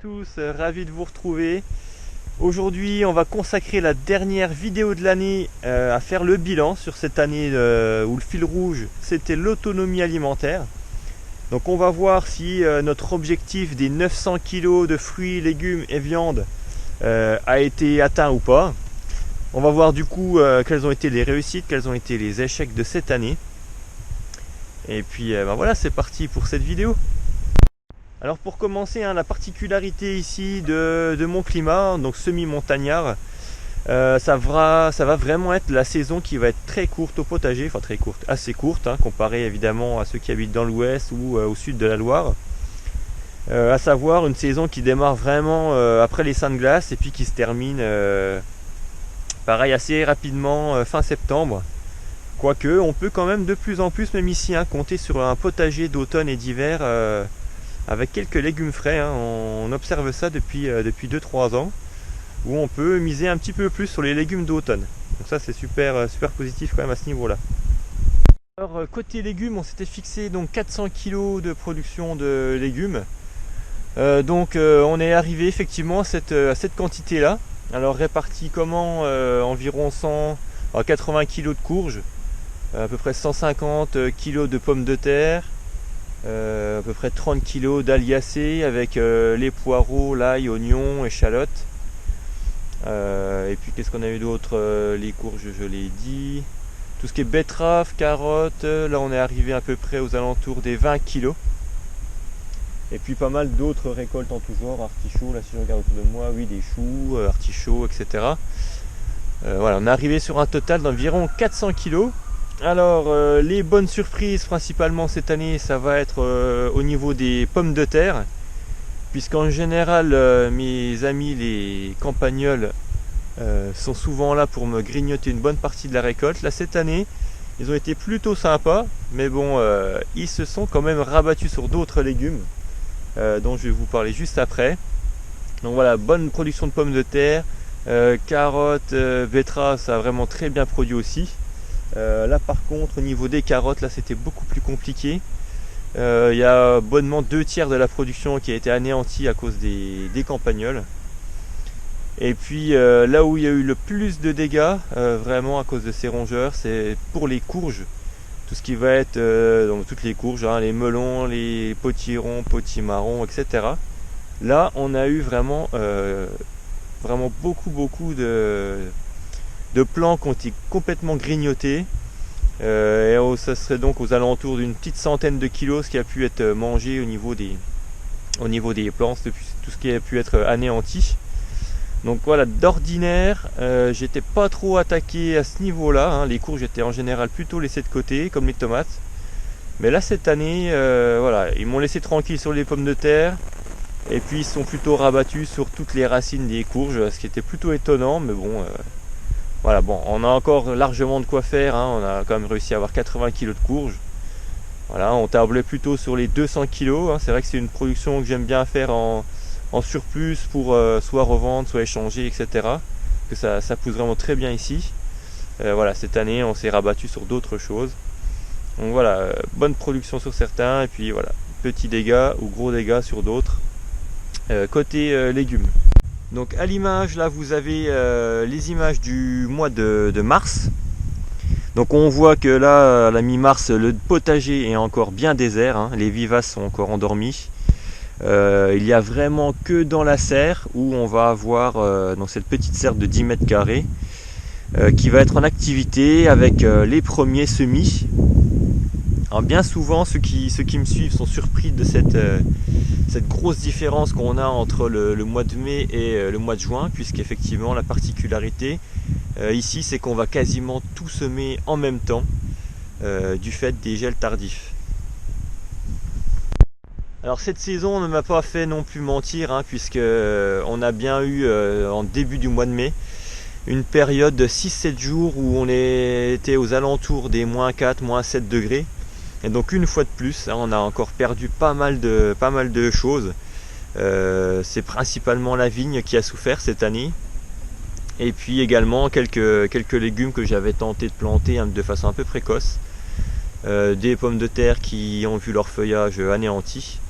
tous, ravi de vous retrouver. Aujourd'hui, on va consacrer la dernière vidéo de l'année à faire le bilan sur cette année où le fil rouge c'était l'autonomie alimentaire. Donc on va voir si notre objectif des 900 kg de fruits, légumes et viande a été atteint ou pas. On va voir du coup quelles ont été les réussites, quels ont été les échecs de cette année. Et puis voilà, c'est parti pour cette vidéo. Alors pour commencer, la particularité ici de mon climat, donc semi-montagnard, ça va vraiment être la saison qui va être très courte au potager, enfin très courte, assez courte, comparé évidemment à ceux qui habitent dans l'ouest ou au sud de la Loire. À savoir une saison qui démarre vraiment après les Saintes Glaces et puis qui se termine pareil assez rapidement fin septembre. Quoique on peut quand même de plus en plus, même ici, compter sur un potager d'automne et d'hiver avec quelques légumes frais. On observe ça depuis 2-3 ans, où on peut miser un petit peu plus sur les légumes d'automne. Donc ça c'est super positif quand même à ce niveau là. Alors côté légumes, on s'était fixé donc 400 kg de production de légumes. On est arrivé effectivement à cette quantité là. Alors réparti comment, environ 80 kg de courges, à peu près 150 kg de pommes de terre, à peu près 30 kg d'aliacées avec les poireaux, l'ail, oignons, échalotes. Et puis qu'est-ce qu'on a eu d'autre, les courges je l'ai dit. Tout ce qui est betterave, carottes, là on est arrivé à peu près aux alentours des 20 kg. Et puis pas mal d'autres récoltes en tout genre, artichauts, là si je regarde autour de moi, oui des choux, artichauts, etc. Voilà, on est arrivé sur un total d'environ 400 kg. Alors les bonnes surprises principalement cette année, ça va être au niveau des pommes de terre, puisqu'en général mes amis les campagnols sont souvent là pour me grignoter une bonne partie de la récolte. Là cette année ils ont été plutôt sympas, mais bon ils se sont quand même rabattus sur d'autres légumes dont je vais vous parler juste après. Donc voilà, bonne production de pommes de terre, carottes, betteraves, ça a vraiment très bien produit aussi. Là par contre au niveau des carottes, là c'était beaucoup plus compliqué. Il y a bonnement 2/3 de la production qui a été anéantie à cause des campagnols. Et puis là où il y a eu le plus de dégâts vraiment à cause de ces rongeurs, c'est pour les courges. Tout ce qui va être donc toutes les courges, les melons, les potirons, potimarrons, etc. Là on a eu vraiment beaucoup de plants qui ont été complètement grignotés. Ça serait donc aux alentours d'une petite centaine de kilos ce qui a pu être mangé au niveau des plants, tout ce qui a pu être anéanti. Donc voilà, d'ordinaire j'étais pas trop attaqué à ce niveau là, les courges étaient en général plutôt laissées de côté comme les tomates. Mais là cette année voilà, ils m'ont laissé tranquille sur les pommes de terre. Et puis ils sont plutôt rabattus sur toutes les racines des courges, ce qui était plutôt étonnant, mais bon voilà, bon, on a encore largement de quoi faire, on a quand même réussi à avoir 80 kg de courges. Voilà, on tablait plutôt sur les 200 kg, c'est vrai que c'est une production que j'aime bien faire en surplus pour soit revendre, soit échanger, etc. Que ça pousse vraiment très bien ici. Voilà, cette année on s'est rabattu sur d'autres choses. Donc voilà, bonne production sur certains, et puis voilà, petits dégâts ou gros dégâts sur d'autres. Côté légumes. Donc à l'image là vous avez les images du mois de mars. Donc on voit que là à la mi-mars le potager est encore bien désert, les vivaces sont encore endormis. Il y a vraiment que dans la serre où on va avoir dans cette petite serre de 10 mètres carrés qui va être en activité avec les premiers semis. Alors bien souvent ceux qui me suivent sont surpris de cette grosse différence qu'on a entre le mois de mai et le mois de juin, puisqu'effectivement la particularité ici c'est qu'on va quasiment tout semer en même temps du fait des gels tardifs. Alors cette saison ne m'a pas fait non plus mentir, puisque on a bien eu en début du mois de mai une période de 6-7 jours où on était aux alentours des -4, -7 degrés. Et donc une fois de plus, on a encore perdu pas mal de choses. C'est principalement la vigne qui a souffert cette année. Et puis également quelques légumes que j'avais tenté de planter de façon un peu précoce. Des pommes de terre qui ont vu leur feuillage anéanti.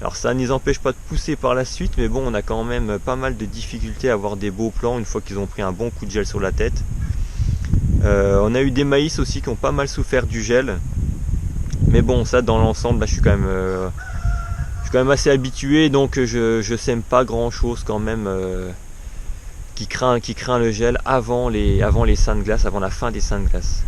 Alors ça ne les empêche pas de pousser par la suite, mais bon, on a quand même pas mal de difficultés à avoir des beaux plants une fois qu'ils ont pris un bon coup de gel sur la tête. On a eu des maïs aussi qui ont pas mal souffert du gel, mais bon, ça dans l'ensemble, là je suis quand même assez habitué, donc je sème pas grand chose quand même qui craint le gel avant les seins de glace, avant la fin des seins de glace.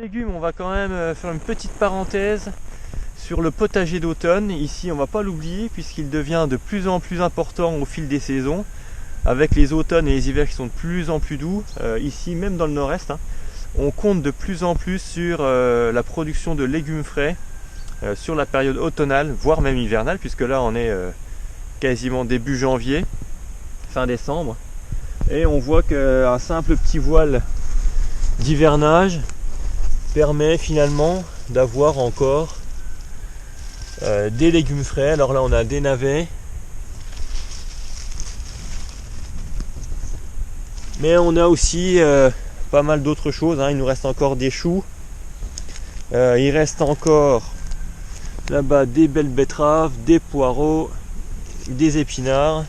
Légumes, on va quand même faire une petite parenthèse sur le potager d'automne. Ici, on va pas l'oublier puisqu'il devient de plus en plus important au fil des saisons, avec les automnes et les hivers qui sont de plus en plus doux. Ici, même dans le nord-est, on compte de plus en plus sur la production de légumes frais sur la période automnale, voire même hivernale, puisque là on est quasiment début janvier, fin décembre, et on voit qu'un simple petit voile d'hivernage permet finalement d'avoir encore des légumes frais. Alors là on a des navets, mais on a aussi pas mal d'autres choses, il nous reste encore des choux, il reste encore là-bas des belles betteraves, des poireaux, des épinards.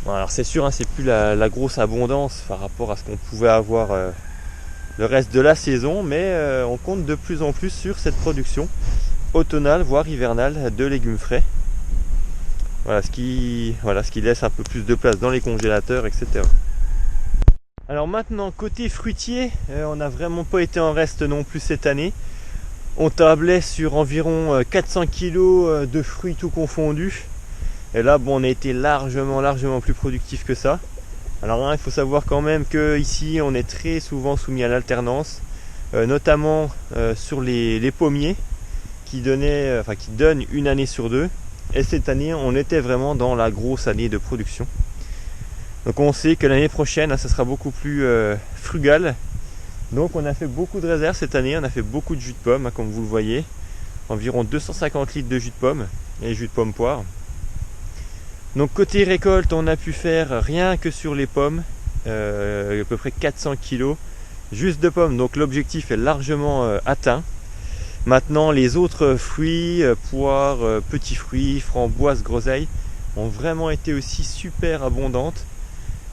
Bon, alors c'est sûr, c'est plus la grosse abondance par rapport à ce qu'on pouvait avoir le reste de la saison, mais on compte de plus en plus sur cette production automnale voire hivernale de légumes frais. Voilà ce qui laisse un peu plus de place dans les congélateurs, etc. Alors maintenant, côté fruitier, on n'a vraiment pas été en reste non plus cette année. On tablait sur environ 400 kg de fruits tout confondus. Et là, bon, on a été largement plus productif que ça. Alors hein, il faut savoir quand même que ici on est très souvent soumis à l'alternance, notamment sur les pommiers qui donnent une année sur deux. Et cette année on était vraiment dans la grosse année de production. Donc on sait que l'année prochaine ça sera beaucoup plus frugal. Donc on a fait beaucoup de réserves cette année, on a fait beaucoup de jus de pomme, hein, comme vous le voyez. Environ 250 litres de jus de pomme et jus de pomme poire. Donc côté récolte, on a pu faire rien que sur les pommes, à peu près 400 kg juste de pommes. Donc l'objectif est largement atteint. Maintenant les autres fruits, poires, petits fruits, framboises, groseilles ont vraiment été aussi super abondantes.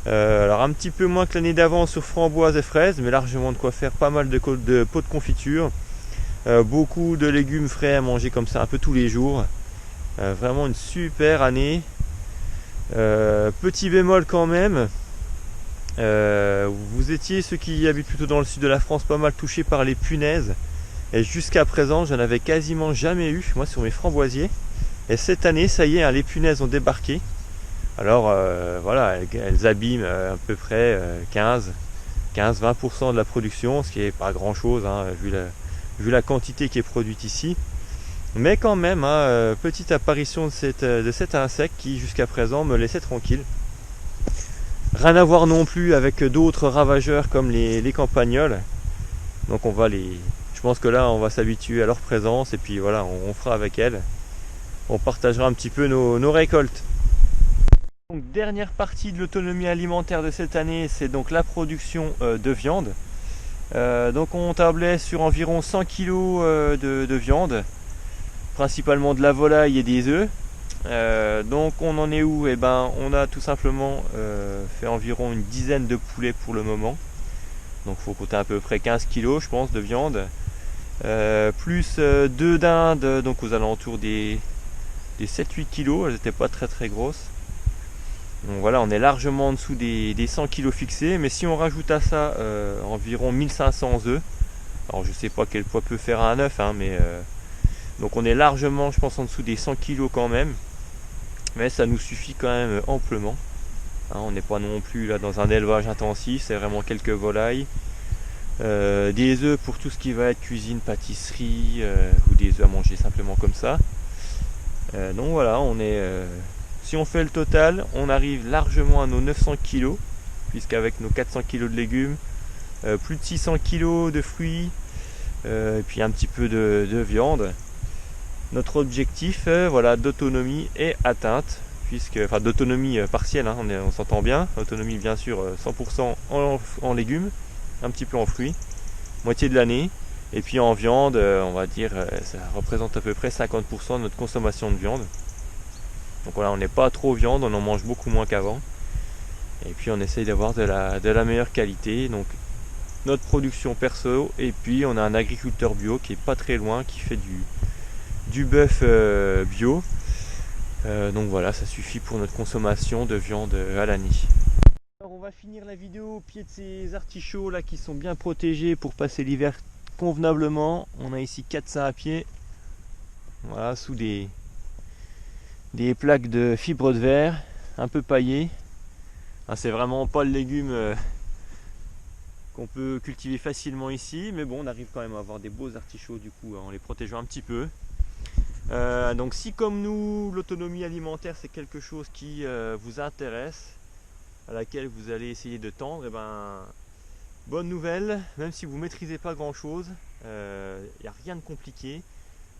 Alors un petit peu moins que l'année d'avant sur framboises et fraises, mais largement de quoi faire pas mal de pots de confiture. Beaucoup de légumes frais à manger comme ça un peu tous les jours. Vraiment une super année. Petit bémol quand même, vous étiez, ceux qui habitent plutôt dans le sud de la France, pas mal touchés par les punaises. Et jusqu'à présent, j'en avais quasiment jamais eu, moi, sur mes framboisiers. Et cette année, ça y est, hein, les punaises ont débarqué. Alors voilà, elles abîment à peu près 15-20% de la production, ce qui est pas grand chose, hein, vu la quantité qui est produite ici. Mais quand même, hein, petite apparition de cet insecte qui jusqu'à présent me laissait tranquille. Rien à voir non plus avec d'autres ravageurs comme les campagnols. Donc je pense que là on va s'habituer à leur présence et puis voilà, on fera avec elles. On partagera un petit peu nos récoltes. Donc dernière partie de l'autonomie alimentaire de cette année, c'est donc la production de viande. Donc on tablait sur environ 100 kg de viande, principalement de la volaille et des œufs. Donc on en est où? Eh ben on a tout simplement fait environ une dizaine de poulets pour le moment. Donc il faut compter à peu près 15 kg je pense de viande. Plus 2 dindes, donc aux alentours des 7-8 kg, elles n'étaient pas très grosses. Donc voilà, on est largement en dessous des 100 kg fixés, mais si on rajoute à ça environ 1500 œufs, alors je sais pas quel poids peut faire un œuf, hein, mais donc on est largement, je pense, en dessous des 100 kg quand même, mais ça nous suffit quand même amplement. Hein, on n'est pas non plus là dans un élevage intensif, c'est vraiment quelques volailles, des œufs pour tout ce qui va être cuisine, pâtisserie, ou des œufs à manger simplement comme ça. Donc voilà, si on fait le total, on arrive largement à nos 900 kg, puisqu'avec nos 400 kg de légumes, plus de 600 kg de fruits, et puis un petit peu de viande. Notre objectif voilà, d'autonomie est atteinte, enfin d'autonomie partielle, hein, on s'entend bien, autonomie bien sûr 100% en légumes, un petit peu en fruits, moitié de l'année, et puis en viande, on va dire, ça représente à peu près 50% de notre consommation de viande. Donc voilà, on n'est pas trop viande, on en mange beaucoup moins qu'avant. Et puis on essaye d'avoir de la meilleure qualité. Donc notre production perso, et puis on a un agriculteur bio qui est pas très loin, qui fait du bœuf bio. Donc voilà, ça suffit pour notre consommation de viande à l'année. Alors on va finir la vidéo au pied de ces artichauts là qui sont bien protégés pour passer l'hiver convenablement. On a ici 4 à pied, voilà, sous des plaques de fibres de verre un peu paillées. C'est vraiment pas le légume qu'on peut cultiver facilement ici, mais bon, on arrive quand même à avoir des beaux artichauts du coup en les protégeant un petit peu. Donc si comme nous l'autonomie alimentaire c'est quelque chose qui vous intéresse, à laquelle vous allez essayer de tendre, et ben bonne nouvelle, même si vous maîtrisez pas grand chose, il n'y a rien de compliqué.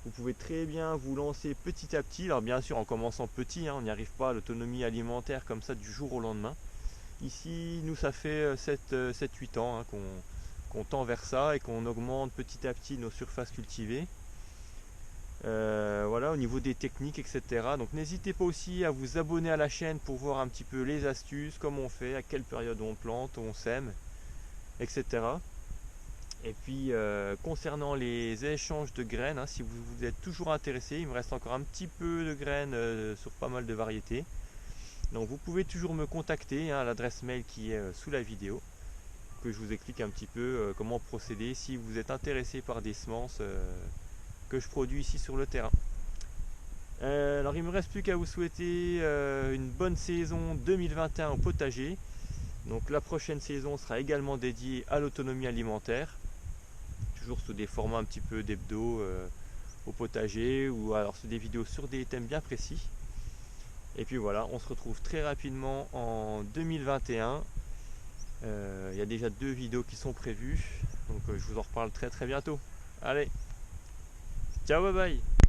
Vous pouvez très bien vous lancer petit à petit. Alors bien sûr en commençant petit, hein, on n'y arrive pas à l'autonomie alimentaire comme ça du jour au lendemain. Ici nous ça fait 7-8 ans hein, qu'on tend vers ça et qu'on augmente petit à petit nos surfaces cultivées. Voilà, au niveau des techniques, etc. Donc n'hésitez pas aussi à vous abonner à la chaîne pour voir un petit peu les astuces, comment on fait, à quelle période on plante, on sème, etc. Et puis concernant les échanges de graines, hein, si vous êtes toujours intéressé, il me reste encore un petit peu de graines sur pas mal de variétés. Donc vous pouvez toujours me contacter hein, à l'adresse mail qui est sous la vidéo, que je vous explique un petit peu comment procéder si vous êtes intéressé par des semences que je produis ici sur le terrain. Alors il me reste plus qu'à vous souhaiter une bonne saison 2021 au potager. Donc la prochaine saison sera également dédiée à l'autonomie alimentaire, toujours sous des formats un petit peu d'hebdo au potager, ou alors sous des vidéos sur des thèmes bien précis. Et puis voilà, on se retrouve très rapidement en 2021. Il y a déjà 2 vidéos qui sont prévues, donc je vous en reparle très très bientôt. Allez, ciao, bye bye.